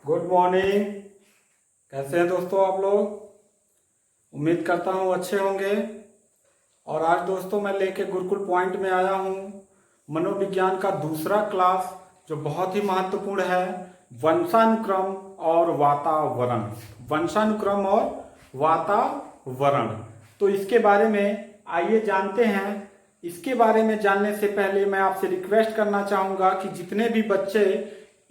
Good morning. कैसे हैं दोस्तों आप लोग? उम्मीद करता हूँ अच्छे होंगे। और आज दोस्तों मैं लेके गुरुकुल पॉइंट में आया हूँ मनोविज्ञान का दूसरा क्लास, जो बहुत ही महत्वपूर्ण है, वंशानुक्रम और वातावरण। वंशानुक्रम और वातावरण, तो इसके बारे में आइए जानते हैं। इसके बारे में जानने से पहले मैं आपसे रिक्वेस्ट करना चाहूँगा कि जितने भी बच्चे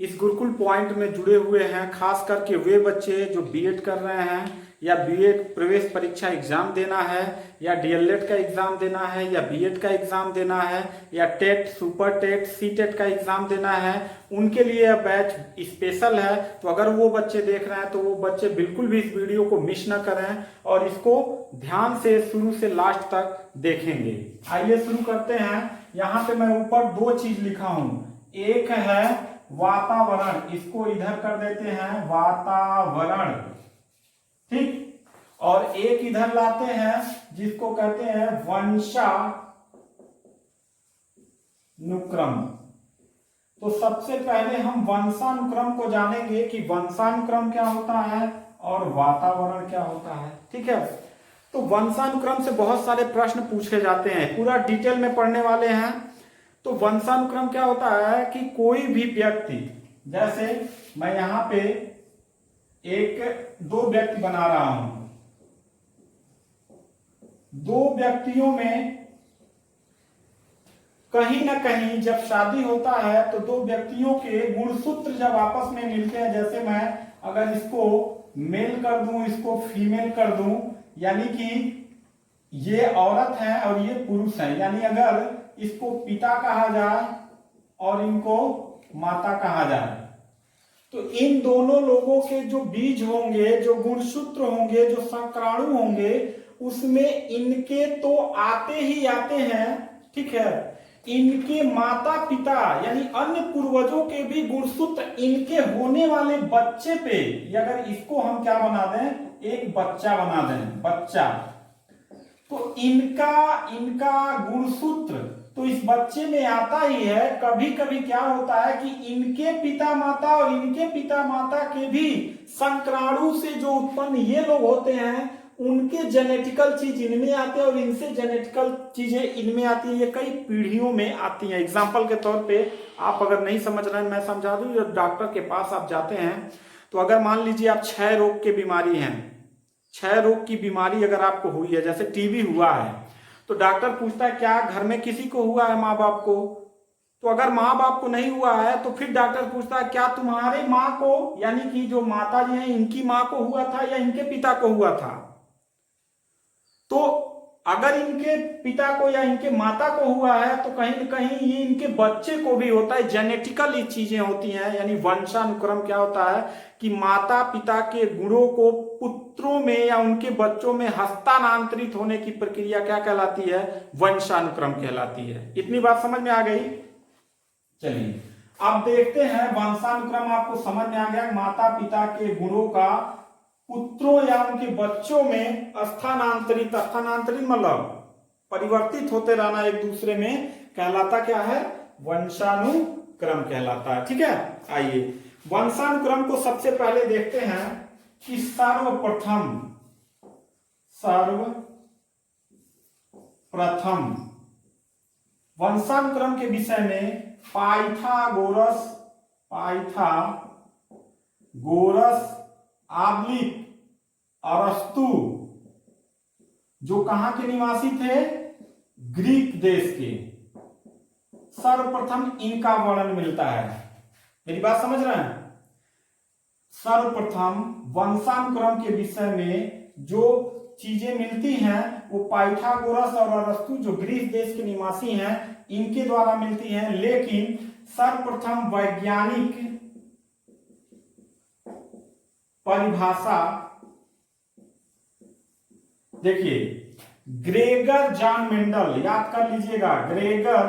इस गुरुकुल पॉइंट में जुड़े हुए हैं, खास करके वे बच्चे जो बीएड कर रहे हैं या बीएड प्रवेश परीक्षा एग्जाम देना है या डीएलएड का एग्जाम देना है या बीएड का एग्जाम देना है या टेट, सुपर टेट, सीटेट का एग्जाम देना है, उनके लिए यह बैच स्पेशल है। तो अगर वो बच्चे देख रहे हैं तो वो बच्चे बिल्कुल भी इस वीडियो को मिस न करें और इसको ध्यान से शुरू से लास्ट तक देखेंगे। आइए शुरू करते हैं। यहाँ पे मैं ऊपर दो चीज लिखा हूं, एक है वातावरण, इसको इधर कर देते हैं वातावरण, ठीक, और एक इधर लाते हैं जिसको कहते हैं वंशानुक्रम। तो सबसे पहले हम वंशानुक्रम को जानेंगे कि वंशानुक्रम क्या होता है और वातावरण क्या होता है, ठीक है। तो वंशानुक्रम से बहुत सारे प्रश्न पूछे जाते हैं, पूरा डिटेल में पढ़ने वाले हैं। तो वंशानुक्रम क्या होता है कि कोई भी व्यक्ति, जैसे मैं यहां पे दो व्यक्ति बना रहा हूं, दो व्यक्तियों में कहीं ना कहीं जब शादी होता है तो दो व्यक्तियों के गुणसूत्र जब आपस में मिलते हैं, जैसे मैं अगर इसको मेल कर दूं, इसको फीमेल कर दूं, यानी कि ये औरत है और ये पुरुष है, यानी अगर इसको पिता कहा जाए और इनको माता कहा जाए, तो इन दोनों लोगों के जो बीज होंगे, जो गुणसूत्र होंगे, जो शुक्राणु होंगे, उसमें इनके तो आते ही आते हैं, ठीक है। इनके माता पिता यानी अन्य पूर्वजों के भी गुणसूत्र इनके होने वाले बच्चे पे, अगर इसको हम क्या बना दें, एक बच्चा बना दें, बच्चा, तो इनका गुणसूत्र तो इस बच्चे में आता ही है। कभी कभी क्या होता है कि इनके पिता माता और इनके पिता माता के भी शुक्राणु से जो उत्पन्न ये लोग होते हैं, उनके जेनेटिकल चीज इनमें आते हैं और इनसे जेनेटिकल चीजें इनमें आती हैं। ये कई पीढ़ियों में आती हैं। एग्जाम्पल के तौर पे आप अगर नहीं समझ रहे हैं, मैं समझा दूं। जब डॉक्टर के पास आप जाते हैं तो अगर मान लीजिए आप क्षय रोग की बीमारी हैं, क्षय रोग की बीमारी अगर आपको हुई है, जैसे टीबी हुआ है, तो डॉक्टर पूछता है क्या घर में किसी को हुआ है, माँ बाप को? तो अगर माँ बाप को नहीं हुआ है तो फिर डॉक्टर पूछता है क्या तुम्हारे माँ को, यानी कि जो माता जी हैं इनकी माँ को हुआ था या इनके पिता को हुआ था। तो अगर इनके पिता को या इनके माता को हुआ है तो कहीं न कहीं ये इनके बच्चे को भी होता है। जेनेटिकल चीजें होती हैं, यानी वंशानुक्रम क्या होता है कि माता पिता के गुणों को पुत्रों में या उनके बच्चों में हस्तांतरित होने की प्रक्रिया क्या कहलाती है, वंशानुक्रम कहलाती है। इतनी बात समझ में आ गई। चलिए अब देखते हैं वंशानुक्रम आपको समझ में आ गया, माता पिता के गुणों का पुत्रों या उनके बच्चों में स्थानांतरित मतलब परिवर्तित होते रहना एक दूसरे में, कहलाता क्या है, वंशानुक्रम कहलाता है, ठीक है। आइए वंशानुक्रम को सबसे पहले देखते हैं कि सर्वप्रथम वंशानुक्रम के विषय में पाइथागोरस आब्लिक अरस्तु, जो कहां के निवासी थे, ग्रीक देश के, सर्वप्रथम इनका वर्णन मिलता है। मेरी बात समझ रहे हैं? सर्वप्रथम वंशानुक्रम के विषय में जो चीजें मिलती हैं वो पाइथागोरस और अरस्तु, जो ग्रीक देश के निवासी हैं, इनके द्वारा मिलती हैं। लेकिन सर्वप्रथम वैज्ञानिक परिभाषा देखिए, ग्रेगर जॉन मेंडल, याद कर लीजिएगा, ग्रेगर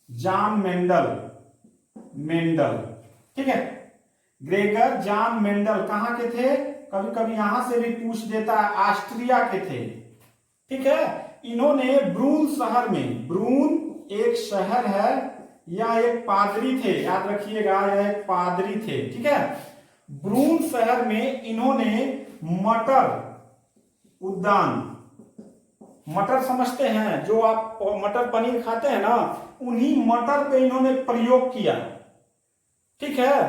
जॉन मेंडल, ठीक है। ग्रेगर जॉन मेंडल कहां के थे, कभी कभी यहां से भी पूछ देता है, ऑस्ट्रिया के थे, ठीक है। इन्होंने ब्रून शहर में, ब्रून एक शहर है यह एक पादरी थे, याद रखिएगा यह एक पादरी थे, ठीक है। ब्रून शहर में इन्होंने मटर उद्यान, मटर समझते हैं जो आप मटर पनीर खाते हैं ना, उन्हीं मटर पे इन्होंने प्रयोग किया, ठीक है।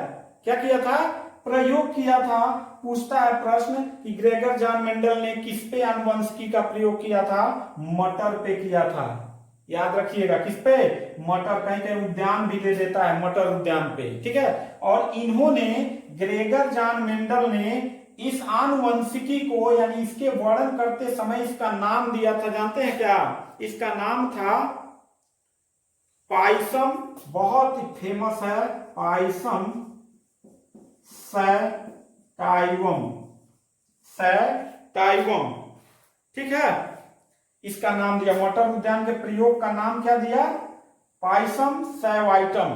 क्या किया था? प्रयोग किया था। पूछता है प्रश्न कि ग्रेगर जॉन मेंडल ने किस पे आनुवंशिकी का प्रयोग किया था? मटर पे किया था, याद रखिएगा। किस पे? मटर। कहीं कहीं उद्यान भी दे देता है, मटर उद्यान पे, ठीक है। और इन्होंने, ग्रेगर जॉन मेंडल ने इस आनुवंशिकी को यानी इसके वर्णन करते समय इसका नाम दिया था, जानते हैं क्या? इसका नाम था पाइसम, बहुत ही फेमस है, पाइसम सैटाइवम, सैटाइवम, ठीक है। इसका नाम दिया, मटर उद्यान के प्रयोग का नाम क्या दिया? पाइसम सैवाइटम।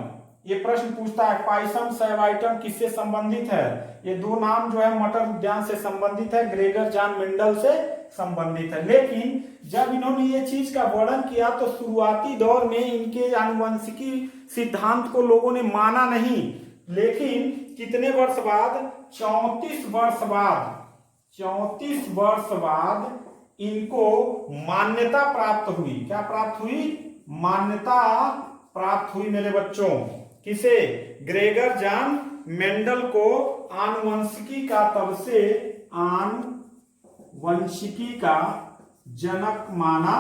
ये प्रश्न पूछता है पाइसम सैवाइटम किससे संबंधित है? ये दो नाम जो है मटर उद्यान से संबंधित है, ग्रेगर जॉन मेंडल से संबंधित है। लेकिन जब इन्होंने ये चीज का वर्णन किया तो शुरुआती दौर में इनके आनुवंशिकी सिद्धांत को लोगों ने माना नहीं। लेकिन कितने वर्ष बाद? 34 वर्ष बाद, 34 वर्ष बाद इनको मान्यता प्राप्त हुई। क्या प्राप्त हुई? मान्यता प्राप्त हुई मेरे बच्चों। किसे? ग्रेगर जॉन मेंडल को आनुवंशिकी का, तब से आनुवंशिकी का जनक माना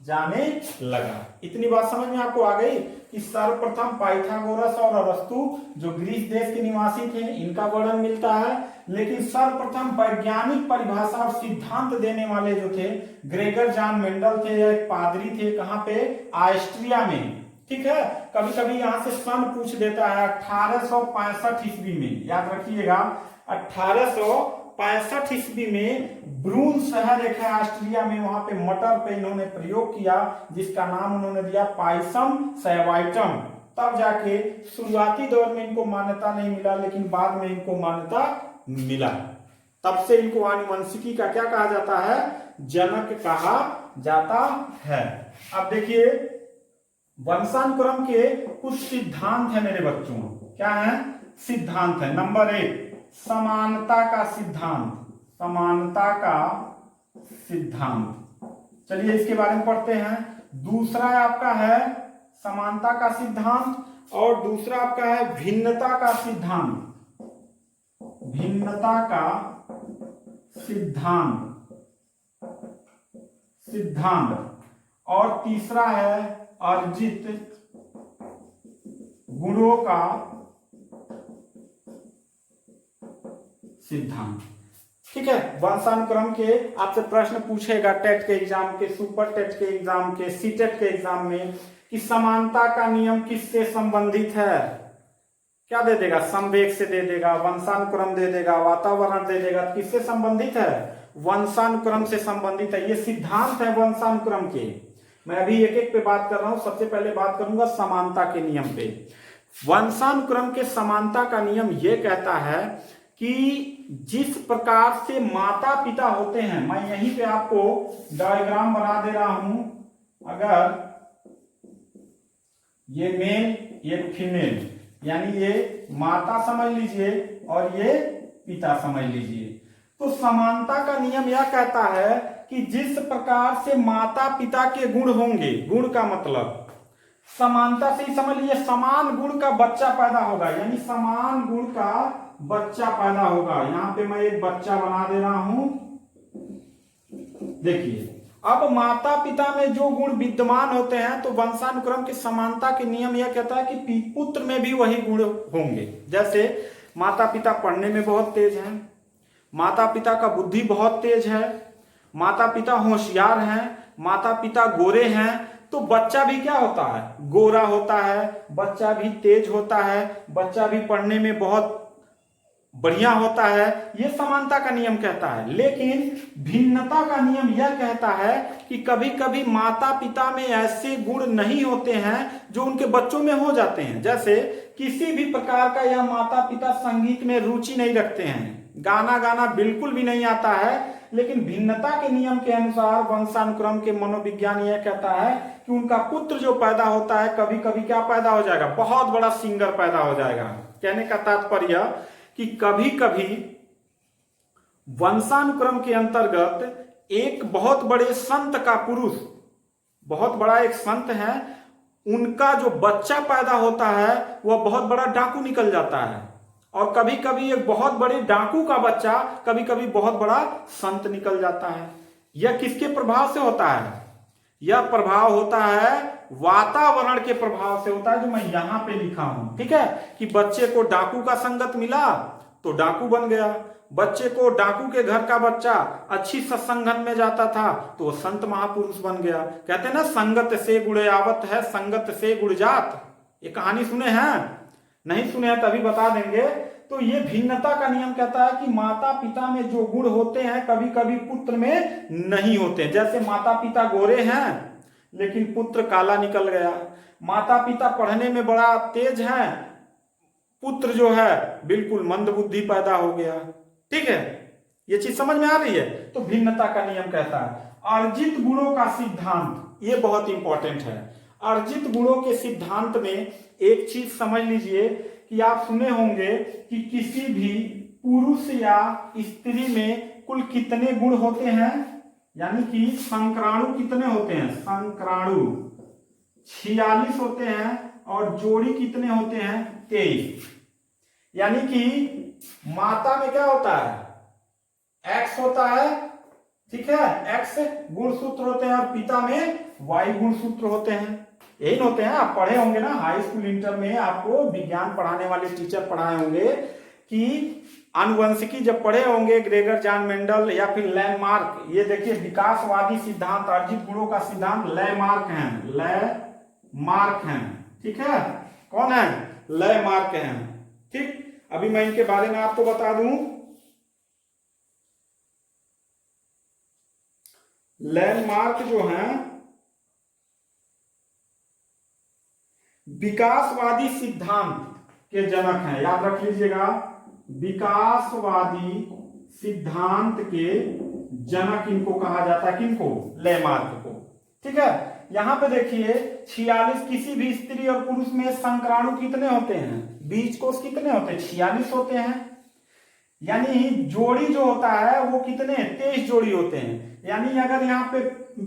जाने लगा। इतनी बात समझ में आपको आ गई कि सर्वप्रथम पाइथागोरस और अरस्तु जो ग्रीस देश के निवासी थे, इनका वर्णन मिलता है। लेकिन सर्वप्रथम वैज्ञानिक परिभाषा और सिद्धांत देने वाले जो थे ग्रेगर जॉन मेंडल थे, एक पादरी थे। कहां पे? ऑस्ट्रिया में, ठीक है। कभी कभी यहां से सन पूछ देता है, 1865 ईस्वी में, याद रखिएगा 1865 ईस्वी में ब्रून शहर एक है ऑस्ट्रिया में, वहां पे मटर पे इन्होंने प्रयोग किया, जिसका नाम उन्होंने दिया पाइसम सैवाइटम। तब जाके शुरुआती दौर में इनको मान्यता नहीं मिला, लेकिन बाद में इनको मान्यता मिला। तब से इनको आनुवंशिकी का क्या कहा जाता है? जनक कहा जाता है। अब देखिए वंशानुक्रम के कुछ सिद्धांत है मेरे बच्चों। क्या है? सिद्धांत है। नंबर 1 समानता का सिद्धांत, समानता का सिद्धांत। चलिए इसके बारे में पढ़ते हैं। दूसरा आपका है समानता का सिद्धांत, और दूसरा आपका है भिन्नता का सिद्धांत, भिन्नता का सिद्धांत, सिद्धांत। और तीसरा है अर्जित गुणों का सिद्धांत, ठीक है। वंशानुक्रम के आपसे प्रश्न पूछेगा टेट के एग्जाम के, सुपर टेट के एग्जाम के, सीटेट के एग्जाम में कि समानता का नियम किससे संबंधित है? क्या दे देगा? संवेग से दे देगा, वंशानुक्रम दे देगा, वातावरण दे देगा। किससे संबंधित है? वंशानुक्रम से संबंधित है। ये सिद्धांत है वंशानुक्रम के। मैं अभी एक एक पे बात कर रहा हूं। सबसे पहले बात करूंगा समानता के नियम पे। वंशानुक्रम के समानता का नियम यह कहता है कि जिस प्रकार से माता पिता होते हैं, मैं यहीं पे आपको डायग्राम बना दे रहा हूं। अगर ये मेल ये फीमेल, यानी ये माता समझ लीजिए और ये पिता समझ लीजिए, तो समानता का नियम यह कहता है कि जिस प्रकार से माता पिता के गुण होंगे, गुण का मतलब समानता से ही समझ लीजिए, समान गुण का बच्चा पैदा होगा, यानी समान गुण का बच्चा पैदा होगा। यहां पे मैं एक बच्चा बना दे रहा हूं। देखिए अब माता पिता में जो गुण विद्यमान होते हैं, तो वंशानुक्रम की समानता के नियम यह कहता है कि पुत्र में भी वही गुण होंगे। जैसे माता पिता पढ़ने में बहुत तेज हैं, माता पिता का बुद्धि बहुत तेज है, माता पिता होशियार हैं, माता पिता गोरे हैं, तो बच्चा भी क्या होता है? गोरा होता है, बच्चा भी तेज होता है, बच्चा भी पढ़ने में बहुत बढ़िया होता है। यह समानता का नियम कहता है। लेकिन भिन्नता का नियम यह कहता है कि कभी कभी माता पिता में ऐसे गुण नहीं होते हैं जो उनके बच्चों में हो जाते हैं। जैसे किसी भी प्रकार का यह माता पिता संगीत में रुचि नहीं रखते हैं, गाना गाना बिल्कुल भी नहीं आता है, लेकिन भिन्नता के नियम के अनुसार वंशानुक्रम के मनोविज्ञान यह कहता है कि उनका पुत्र जो पैदा होता है कभी कभी क्या पैदा हो जाएगा, बहुत बड़ा सिंगर पैदा हो जाएगा। कहने का तात्पर्य कि कभी कभी वंशानुक्रम के अंतर्गत एक बहुत बड़े संत का पुरुष, बहुत बड़ा एक संत है, उनका जो बच्चा पैदा होता है वह बहुत बड़ा डाकू निकल जाता है, और कभी कभी एक बहुत बड़े डाकू का बच्चा कभी कभी बहुत बड़ा संत निकल जाता है। यह किसके प्रभाव से होता है? यह प्रभाव होता है वातावरण के प्रभाव से होता है, जो मैं यहां पे लिखा हूं। ठीक है, कि बच्चे को डाकू का संगत मिला तो डाकू बन गया, बच्चे को डाकू के घर का बच्चा अच्छी सत्संगन में जाता था तो वो संत महापुरुष बन गया। कहते हैं ना, संगत से गुण आवत है, संगत से गुण जात। ये कहानी सुने हैं? नहीं सुने हैं तभी बता देंगे। तो ये भिन्नता का नियम कहता है कि माता पिता में जो गुण होते हैं कभी कभी पुत्र में नहीं होते। जैसे माता पिता गोरे हैं लेकिन पुत्र काला निकल गया, माता पिता पढ़ने में बड़ा तेज है, पुत्र जो है बिल्कुल मंद बुद्धि पैदा हो गया। ठीक है, ये चीज समझ में आ रही है? तो भिन्नता का नियम कहता है अर्जित गुणों का सिद्धांत, ये बहुत इंपॉर्टेंट है। अर्जित गुणों के सिद्धांत में एक चीज समझ लीजिए कि आप सुने होंगे कि किसी भी पुरुष या स्त्री में कुल कितने गुण होते हैं, यानी कि संक्राणु कितने होते हैं? संक्राणु 46 होते हैं, और जोड़ी कितने होते हैं? 23। यानी कि माता में क्या होता है? एक्स होता है, ठीक है, एक्स गुणसूत्र होते हैं, और पिता में वाई गुणसूत्र होते हैं। यही होते हैं, आप पढ़े होंगे ना हाई स्कूल इंटर में, आपको विज्ञान पढ़ाने वाले टीचर पढ़ाए होंगे कि आनुवंशिकी जब पढ़े होंगे, ग्रेगर जॉन मेंडल या फिर लैंडमार्क, ये देखिए विकासवादी सिद्धांत, अर्जित गुणों का सिद्धांत लैंडमार्क हैं, लैंडमार्क हैं। ठीक है, कौन है? लैंडमार्क हैं। ठीक, अभी मैं इनके बारे में आपको बता दूं। लैंडमार्क जो हैं विकासवादी सिद्धांत के जनक हैं, याद रख लीजिएगा, विकासवादी सिद्धांत के जनक इनको कहा जाता है। किनको? लैंडमार्क को। ठीक है, यहां पे देखिए 46, किसी भी स्त्री और पुरुष में संक्राणु कितने होते हैं? बीज कोष कितने होते हैं? 46 होते हैं। यानी जोड़ी जो होता है वो कितने? 23 जोड़ी होते हैं। यानी अगर यहाँ पे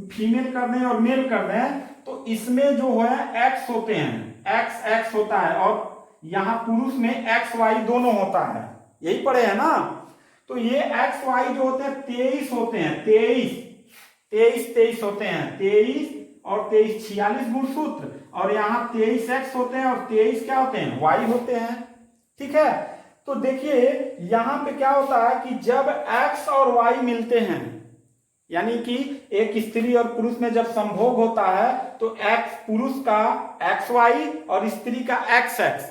फीमेल कर दें और मेल कर दें तो इसमें जो है एक्स होते हैं, एक्स एक्स होता है, और यहाँ पुरुष में एक्स वाई दोनों होता है। यही पढ़े हैं ना? तो ये एक्स वाई जो होते हैं 23 होते हैं, 23 होते हैं, 23 और 23 46 गुणसूत्र, और यहाँ 23 एक्स होते हैं और 23 क्या होते हैं? वाई होते हैं। ठीक है, तो देखिए यहां पे क्या होता है कि जब एक्स और वाई मिलते हैं, यानी कि एक स्त्री और पुरुष में जब संभोग होता है तो एक्स पुरुष का एक्स वाई और स्त्री का एक्स एक्स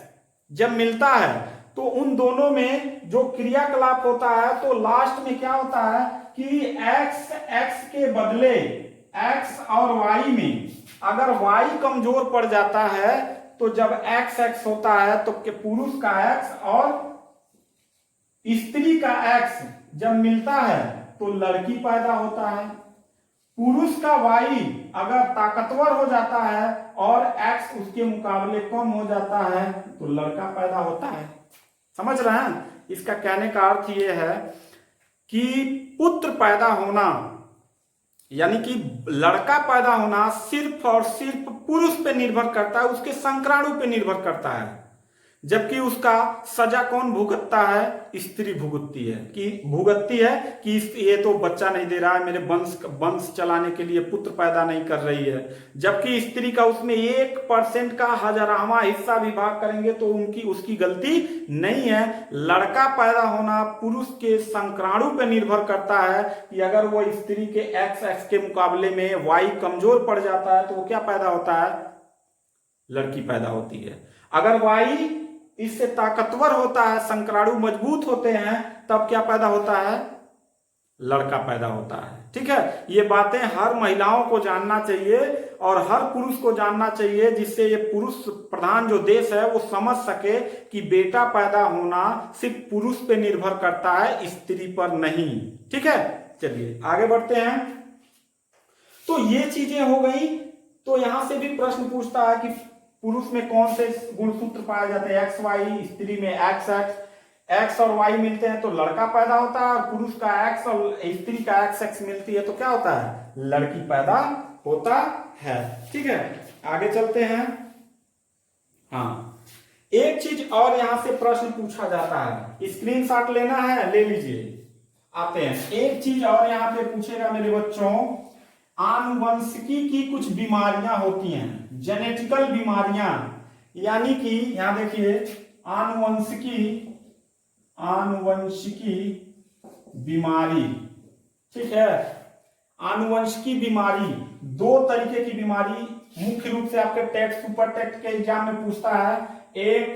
जब मिलता है तो उन दोनों में जो क्रियाकलाप होता है तो लास्ट में क्या होता है कि एक्स एक्स के बदले एक्स और वाई में अगर वाई कमजोर पड़ जाता है तो जब एक्स एक्स होता है तो पुरुष का एक्स और स्त्री का एक्स जब मिलता है तो लड़की पैदा होता है। पुरुष का वाई अगर ताकतवर हो जाता है और एक्स उसके मुकाबले कम हो जाता है तो लड़का पैदा होता है। समझ रहे हैं? इसका कहने का अर्थ यह है कि पुत्र पैदा होना यानी कि लड़का पैदा होना सिर्फ और सिर्फ पुरुष पे निर्भर करता है, उसके संक्राणु पे निर्भर करता है, जबकि उसका सजा कौन भुगतता है? स्त्री भुगतती है कि ये तो बच्चा नहीं दे रहा है, मेरे वंश चलाने के लिए पुत्र पैदा नहीं कर रही है। जबकि स्त्री का उसमें 1% का 1000वां हिस्सा भी भाग करेंगे तो उसकी गलती नहीं है। लड़का पैदा होना पुरुष के संक्राणु पर निर्भर करता है कि अगर वो स्त्री के एक्स के मुकाबले में वाई कमजोर पड़ जाता है तो वो क्या पैदा होता है? लड़की पैदा होती है। अगर वाई इससे ताकतवर होता है, संक्राणु मजबूत होते हैं, तब क्या पैदा होता है? लड़का पैदा होता है। ठीक है, ये बातें हर महिलाओं को जानना चाहिए और हर पुरुष को जानना चाहिए, जिससे ये पुरुष प्रधान जो देश है वो समझ सके कि बेटा पैदा होना सिर्फ पुरुष पे निर्भर करता है, स्त्री पर नहीं। ठीक है, चलिए आगे बढ़ते हैं। तो ये चीजें हो गई। तो यहां से भी प्रश्न पूछता है कि पुरुष में कौन से गुणसूत्र पाए जाते हैं, एक्स वाई, स्त्री में एक्स एक्स, एक्स और वाई मिलते हैं तो लड़का पैदा होता है, और पुरुष का एक्स और स्त्री का एक्स एक्स मिलती है तो क्या होता है, लड़की पैदा होता है। ठीक है, आगे चलते हैं। हाँ, एक चीज और यहां से प्रश्न पूछा जाता है, स्क्रीनशॉट लेना है, ले लीजिए। आते हैं, एक चीज और यहां पे पूछेगा मेरे बच्चों, आनुवंशिकी की कुछ बीमारियां होती हैं, जेनेटिकल बीमारियां, यानी कि यहां देखिए आनुवंशिकी बीमारी। ठीक है, आनुवंशिकी बीमारी, दो तरीके की बीमारी मुख्य रूप से आपके टेट सुपर टेट के एग्जाम में पूछता है। एक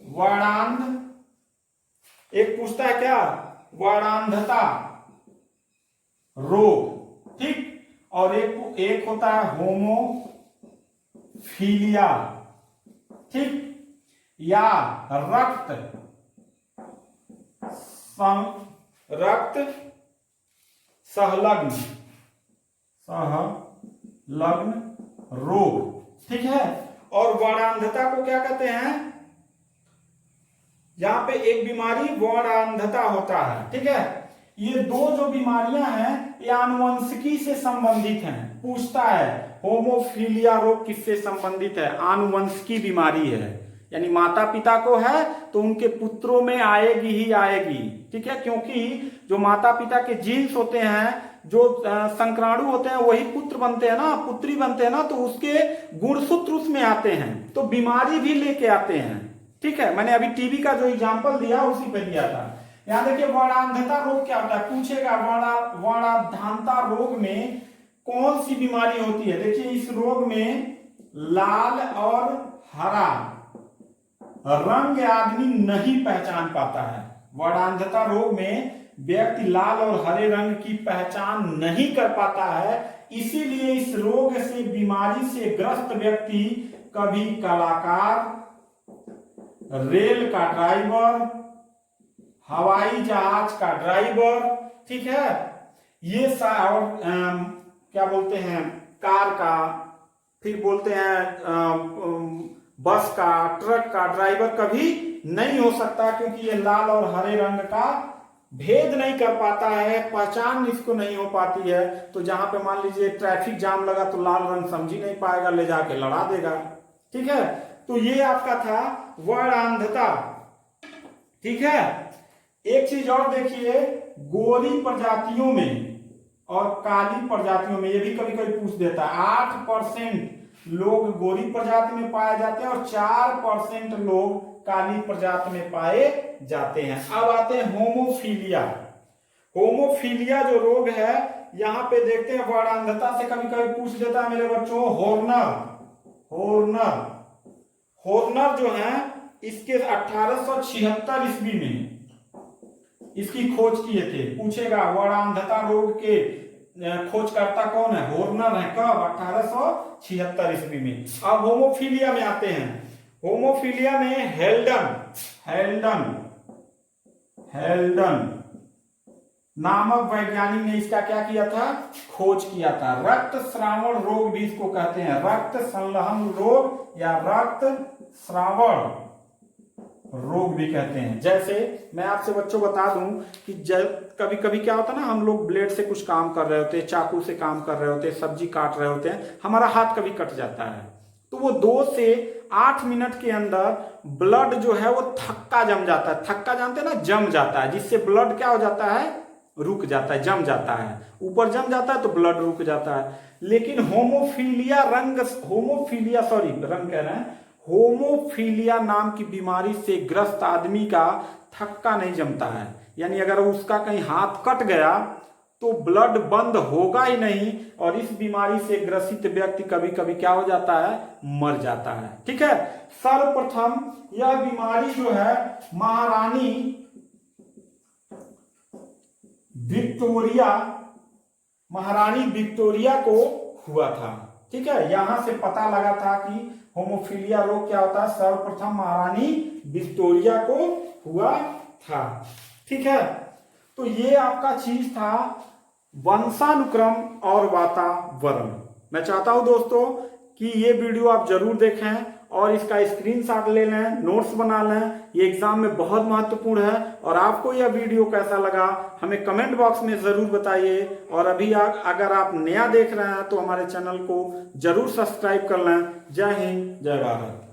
वर्णांध, एक पूछता है क्या, वर्णांधता रोग। ठीक, और एक होता है होमोफीलिया। ठीक, या रक्त सहलग्न रोग। ठीक है, और वर्णांधता को क्या कहते हैं, यहां पे एक बीमारी वर्णांधता होता है। ठीक है, ये दो जो बीमारियां हैं ये आनुवंशिकी से संबंधित हैं। पूछता है होमोफीलिया रोग किससे संबंधित है, आनुवंशिकी बीमारी है, यानी माता पिता को है तो उनके पुत्रों में आएगी ही आएगी। ठीक है, क्योंकि जो माता पिता के जीन्स होते हैं, जो संक्राणु होते हैं, वही पुत्र बनते हैं ना, पुत्री बनते हैं ना, तो उसके गुणसूत्र उसमें आते हैं, तो बीमारी भी लेके आते हैं। ठीक है, मैंने अभी टीबी का जो एग्जाम्पल दिया उसी पे दिया था। यहां देखिए वर्णांधता रोग क्या होता है, पूछेगा वर्णांधता रोग में कौन सी बीमारी होती है। देखिए इस रोग में लाल और हरा रंग आदमी नहीं पहचान पाता है। वर्णांधता रोग में व्यक्ति लाल और हरे रंग की पहचान नहीं कर पाता है, इसीलिए इस रोग से बीमारी से ग्रस्त व्यक्ति कभी कलाकार, रेल का ड्राइवर, हवाई जहाज का ड्राइवर, ठीक है, ये और क्या बोलते हैं, कार का, फिर बोलते हैं बस का, ट्रक का ड्राइवर कभी नहीं हो सकता, क्योंकि ये लाल और हरे रंग का भेद नहीं कर पाता है, पहचान इसको नहीं हो पाती है। तो जहां पे मान लीजिए ट्रैफिक जाम लगा तो लाल रंग समझ ही नहीं पाएगा, ले जाके लड़ा देगा। ठीक है, तो ये आपका था वर्णांधता। ठीक है, एक चीज और देखिए, गोरी प्रजातियों में और काली प्रजातियों में, ये भी कभी कभी पूछ देता है, 8% लोग गोरी प्रजाति में पाए जाते हैं और 4% लोग काली प्रजाति में पाए जाते हैं। अब आते हैं होमोफीलिया। होमोफीलिया जो रोग है, यहां पे देखते हैं वर्णांधता से कभी कभी पूछ देता है मेरे बच्चों, हॉर्नर जो है, इसके 1876 ईस्वी में इसकी खोज किए थे। पूछेगा वर्णांधता रोग के खोजकर्ता कौन है, हॉर्नर है। कब, 1876 ईस्वी में। अब होमोफीलिया में आते हैं। होमोफीलिया में हेल्डन नामक वैज्ञानिक ने इसका क्या किया था, खोज किया था। रक्त श्रावण रोग भी इसको कहते हैं, रक्त संलहन रोग या रक्त श्रावण रोग भी कहते हैं। जैसे मैं आपसे बच्चों बता दूं कि कभी कभी क्या होता है ना, हम लोग ब्लेड से कुछ काम कर रहे होते हैं, चाकू से काम कर रहे होते हैं, सब्जी काट रहे होते हैं, हमारा हाथ कभी कट जाता है, तो वो 2 से 8 मिनट के अंदर ब्लड जो है वो थक्का जम जाता है। थक्का जानते हैं ना, जम जाता है, जिससे ब्लड क्या हो जाता है, रुक जाता है, जम जाता है, ऊपर जम जाता है तो ब्लड रुक जाता है। लेकिन होमोफीलिया नाम की बीमारी से ग्रस्त आदमी का थक्का नहीं जमता है, यानी अगर उसका कहीं हाथ कट गया तो ब्लड बंद होगा ही नहीं, और इस बीमारी से ग्रसित व्यक्ति कभी कभी क्या हो जाता है, मर जाता है। ठीक है, सर्वप्रथम यह बीमारी जो है महारानी विक्टोरिया, महारानी विक्टोरिया को हुआ था। ठीक है, यहां से पता लगा था कि होमोफीलिया रोग क्या होता है, सर्वप्रथम महारानी विक्टोरिया को हुआ था। ठीक है, तो ये आपका चीज था वंशानुक्रम और वातावरण। मैं चाहता हूं दोस्तों कि ये वीडियो आप जरूर देखें और इसका स्क्रीनशॉट ले लें, नोट्स बना लें, ये एग्जाम में बहुत महत्वपूर्ण है। और आपको यह वीडियो कैसा लगा हमें कमेंट बॉक्स में जरूर बताइए। और अभी अगर आप नया देख रहे हैं तो हमारे चैनल को जरूर सब्सक्राइब कर लें। जय हिंद, जय भारत।